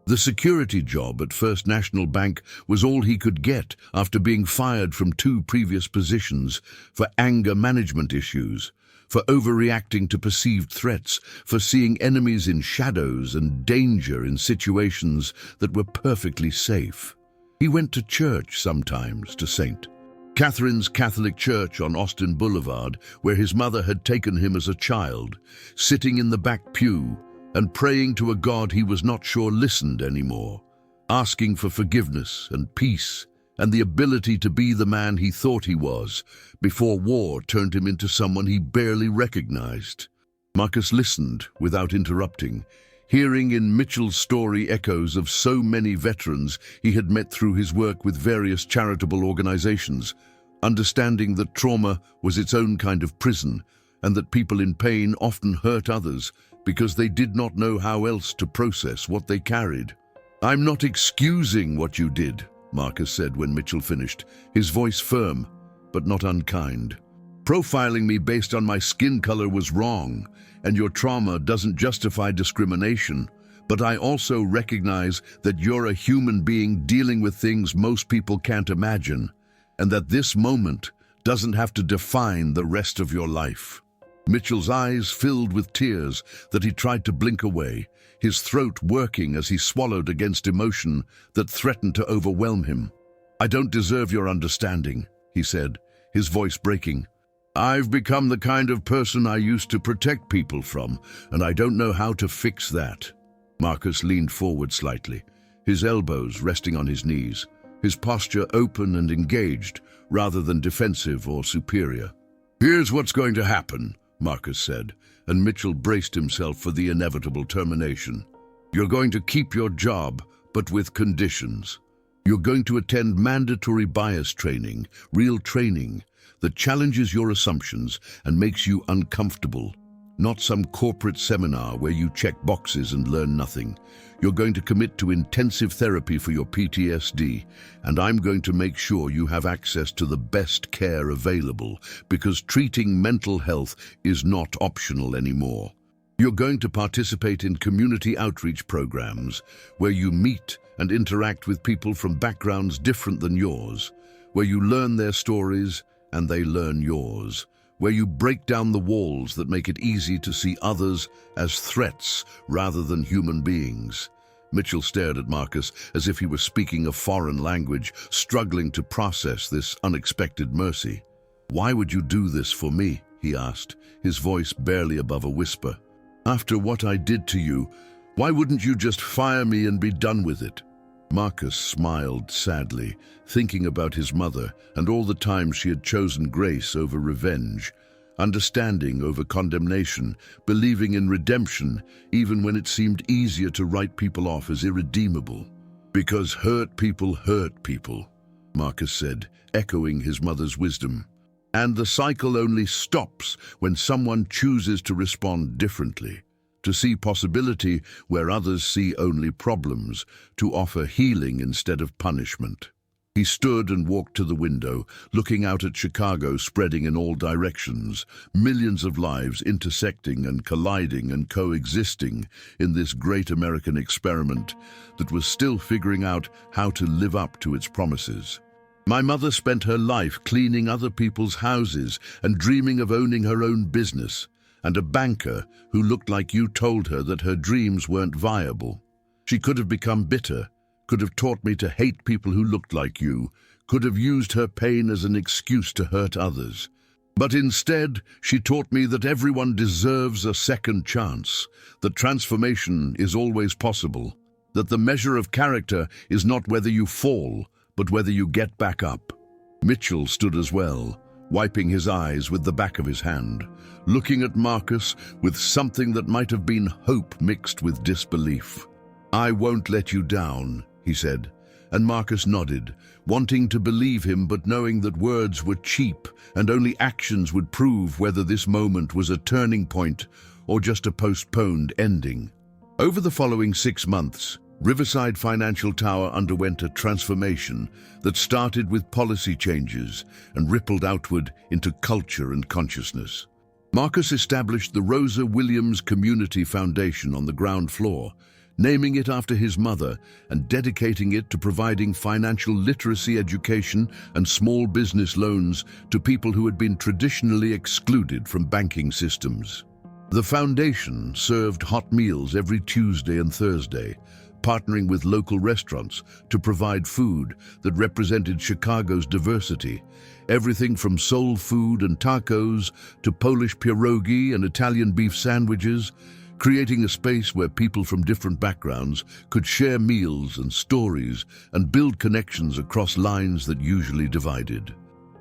The security job at First National Bank was all he could get after being fired from 2 previous positions for anger management issues, for overreacting to perceived threats, for seeing enemies in shadows and danger in situations that were perfectly safe. He went to church sometimes to St. Catherine's Catholic Church on Austin Boulevard, where his mother had taken him as a child, sitting in the back pew and praying to a God he was not sure listened anymore, asking for forgiveness and peace and the ability to be the man he thought he was before war turned him into someone he barely recognized. Marcus listened without interrupting, hearing in Mitchell's story echoes of so many veterans he had met through his work with various charitable organizations, understanding that trauma was its own kind of prison and that people in pain often hurt others because they did not know how else to process what they carried. "I'm not excusing what you did," Marcus said when Mitchell finished, his voice firm, but not unkind. Profiling me based on my skin color was wrong, and your trauma doesn't justify discrimination. But I also recognize that you're a human being dealing with things most people can't imagine, and that this moment doesn't have to define the rest of your life. Mitchell's eyes filled with tears that he tried to blink away, his throat working as he swallowed against emotion that threatened to overwhelm him. "I don't deserve your understanding," he said, his voice breaking. "I've become the kind of person I used to protect people from, and I don't know how to fix that." Marcus leaned forward slightly, his elbows resting on his knees, his posture open and engaged rather than defensive or superior. "Here's what's going to happen," Marcus said, and Mitchell braced himself for the inevitable termination. "You're going to keep your job, but with conditions. You're going to attend mandatory bias training, real training, that challenges your assumptions and makes you uncomfortable. Not some corporate seminar where you check boxes and learn nothing. You're going to commit to intensive therapy for your PTSD, and I'm going to make sure you have access to the best care available, because treating mental health is not optional anymore. You're going to participate in community outreach programs where you meet and interact with people from backgrounds different than yours, where you learn their stories and they learn yours, where you break down the walls that make it easy to see others as threats rather than human beings." Mitchell stared at Marcus as if he were speaking a foreign language, struggling to process this unexpected mercy. "Why would you do this for me?" he asked, his voice barely above a whisper. "After what I did to you, why wouldn't you just fire me and be done with it?" Marcus smiled sadly, thinking about his mother and all the times she had chosen grace over revenge, understanding over condemnation, believing in redemption even when it seemed easier to write people off as irredeemable. "Because hurt people, Marcus said, echoing his mother's wisdom. "And the cycle only stops when someone chooses to respond differently, to see possibility where others see only problems, to offer healing instead of punishment." He stood and walked to the window, looking out at Chicago spreading in all directions, millions of lives intersecting and colliding and coexisting in this great American experiment that was still figuring out how to live up to its promises. "My mother spent her life cleaning other people's houses and dreaming of owning her own business, and a banker who looked like you told her that her dreams weren't viable. She could have become bitter, could have taught me to hate people who looked like you, could have used her pain as an excuse to hurt others. But instead, she taught me that everyone deserves a second chance, that transformation is always possible, that the measure of character is not whether you fall, but whether you get back up." Mitchell stood as well, wiping his eyes with the back of his hand, looking at Marcus with something that might have been hope mixed with disbelief. "I won't let you down," he said, and Marcus nodded, wanting to believe him but knowing that words were cheap and only actions would prove whether this moment was a turning point or just a postponed ending. Over the following 6 months, Riverside Financial Tower underwent a transformation that started with policy changes and rippled outward into culture and consciousness. Marcus established the Rosa Williams Community Foundation on the ground floor, naming it after his mother and dedicating it to providing financial literacy education and small business loans to people who had been traditionally excluded from banking systems. The foundation served hot meals every Tuesday and Thursday, partnering with local restaurants to provide food that represented Chicago's diversity, everything from soul food and tacos to Polish pierogi and Italian beef sandwiches, creating a space where people from different backgrounds could share meals and stories and build connections across lines that usually divided.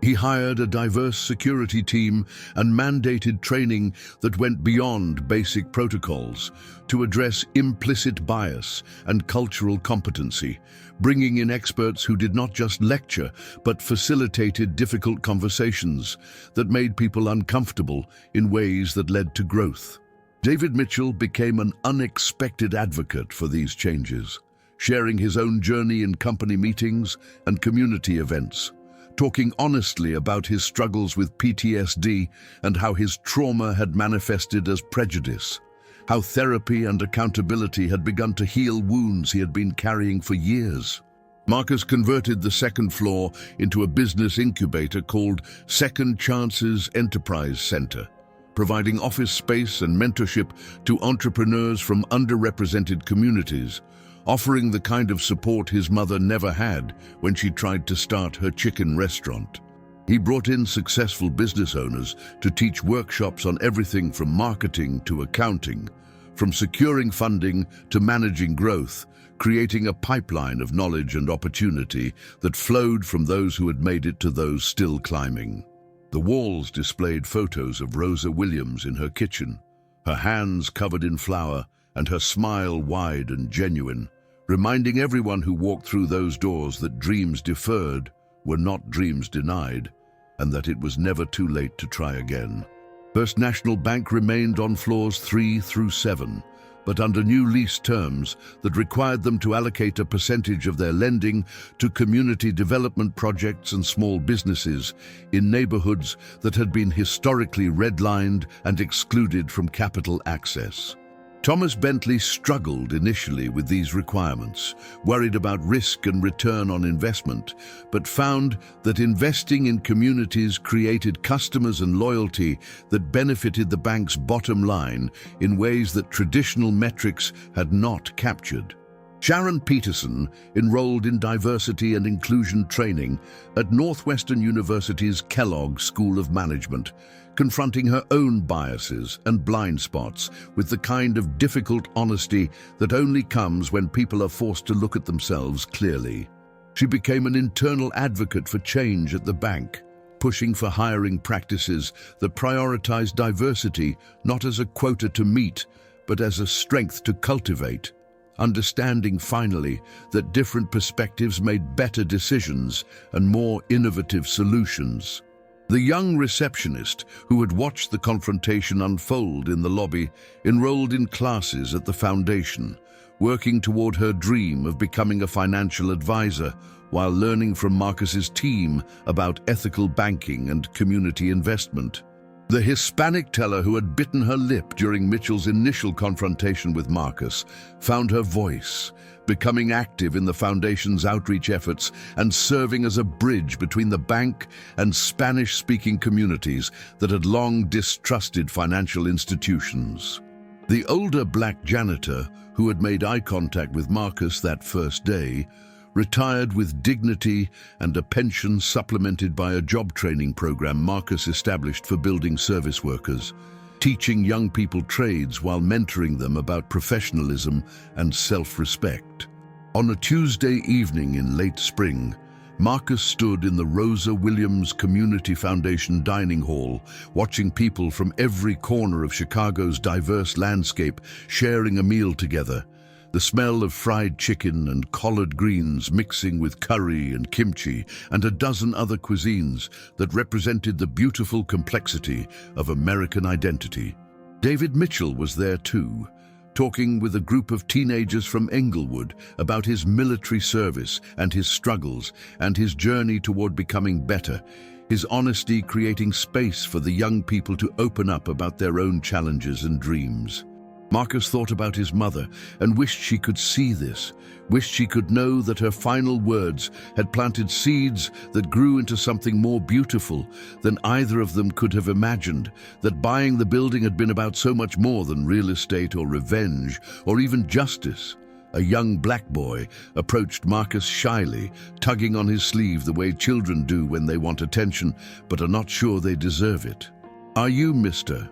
He hired a diverse security team and mandated training that went beyond basic protocols to address implicit bias and cultural competency, bringing in experts who did not just lecture but facilitated difficult conversations that made people uncomfortable in ways that led to growth. David Mitchell became an unexpected advocate for these changes, sharing his own journey in company meetings and community events, talking honestly about his struggles with PTSD and how his trauma had manifested as prejudice, how therapy and accountability had begun to heal wounds he had been carrying for years. Marcus converted the second floor into a business incubator called Second Chances Enterprise Center, providing office space and mentorship to entrepreneurs from underrepresented communities, offering the kind of support his mother never had when she tried to start her chicken restaurant. He brought in successful business owners to teach workshops on everything from marketing to accounting, from securing funding to managing growth, creating a pipeline of knowledge and opportunity that flowed from those who had made it to those still climbing. The walls displayed photos of Rosa Williams in her kitchen, her hands covered in flour and her smile wide and genuine, reminding everyone who walked through those doors that dreams deferred were not dreams denied, and that it was never too late to try again. First National Bank remained on floors 3 through 7, but under new lease terms that required them to allocate a percentage of their lending to community development projects and small businesses in neighborhoods that had been historically redlined and excluded from capital access. Thomas Bentley struggled initially with these requirements, worried about risk and return on investment, but found that investing in communities created customers and loyalty that benefited the bank's bottom line in ways that traditional metrics had not captured. Sharon Peterson enrolled in diversity and inclusion training at Northwestern University's Kellogg School of Management, confronting her own biases and blind spots with the kind of difficult honesty that only comes when people are forced to look at themselves clearly. She became an internal advocate for change at the bank, pushing for hiring practices that prioritize diversity not as a quota to meet, but as a strength to cultivate, understanding finally that different perspectives made better decisions and more innovative solutions. The young receptionist, who had watched the confrontation unfold in the lobby, enrolled in classes at the foundation, working toward her dream of becoming a financial advisor while learning from Marcus's team about ethical banking and community investment. The Hispanic teller who had bitten her lip during Mitchell's initial confrontation with Marcus found her voice, becoming active in the foundation's outreach efforts and serving as a bridge between the bank and Spanish-speaking communities that had long distrusted financial institutions. The older black janitor, who had made eye contact with Marcus that first day, retired with dignity and a pension supplemented by a job training program Marcus established for building service workers, teaching young people trades while mentoring them about professionalism and self-respect. On a Tuesday evening in late spring, Marcus stood in the Rosa Williams Community Foundation dining hall, watching people from every corner of Chicago's diverse landscape sharing a meal together. The smell of fried chicken and collard greens mixing with curry and kimchi and a dozen other cuisines that represented the beautiful complexity of American identity. David Mitchell was there too, talking with a group of teenagers from Englewood about his military service and his struggles and his journey toward becoming better, his honesty creating space for the young people to open up about their own challenges and dreams. Marcus thought about his mother and wished she could see this, wished she could know that her final words had planted seeds that grew into something more beautiful than either of them could have imagined, that buying the building had been about so much more than real estate or revenge or even justice. A young black boy approached Marcus shyly, tugging on his sleeve the way children do when they want attention but are not sure they deserve it. "Are you Mr.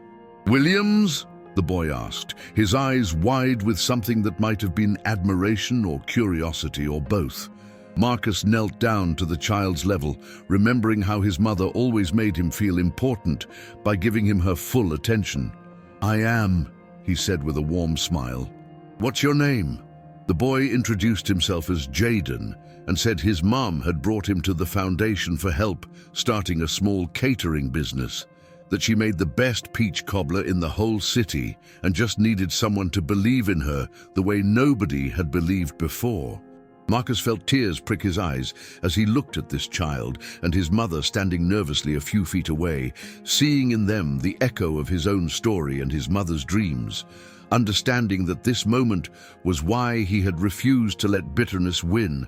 Williams?" the boy asked, his eyes wide with something that might have been admiration or curiosity or both. Marcus knelt down to the child's level, remembering how his mother always made him feel important by giving him her full attention. "I am," he said with a warm smile. "What's your name?" The boy introduced himself as Jaden and said his mom had brought him to the foundation for help starting a small catering business. that she made the best peach cobbler in the whole city and just needed someone to believe in her the way nobody had believed before. Marcus felt tears prick his eyes as he looked at this child and his mother standing nervously a few feet away, seeing in them the echo of his own story and his mother's dreams. Understanding that this moment was why he had refused to let bitterness win,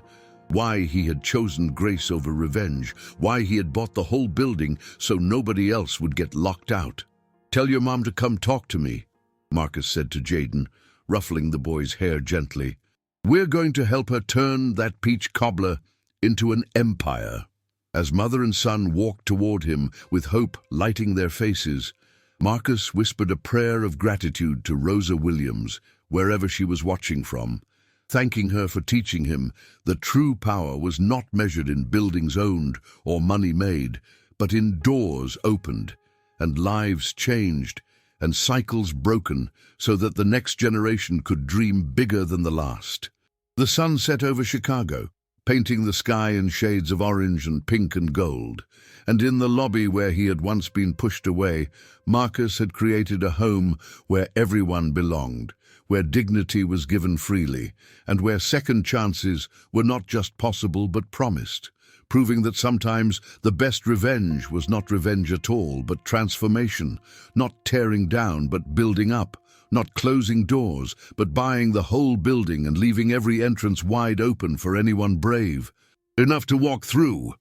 why he had chosen grace over revenge, why he had bought the whole building so nobody else would get locked out. "Tell your mom to come talk to me," Marcus said to Jaden, ruffling the boy's hair gently. "We're going to help her turn that peach cobbler into an empire." As mother and son walked toward him with hope lighting their faces, Marcus whispered a prayer of gratitude to Rosa Williams, wherever she was watching from, thanking her for teaching him that true power was not measured in buildings owned or money made, but in doors opened and lives changed and cycles broken so that the next generation could dream bigger than the last. The sun set over Chicago, painting the sky in shades of orange and pink and gold, and in the lobby where he had once been pushed away, Marcus had created a home where everyone belonged, where dignity was given freely, and where second chances were not just possible but promised, proving that sometimes the best revenge was not revenge at all, but transformation, not tearing down but building up, not closing doors but buying the whole building and leaving every entrance wide open for anyone brave enough to walk through.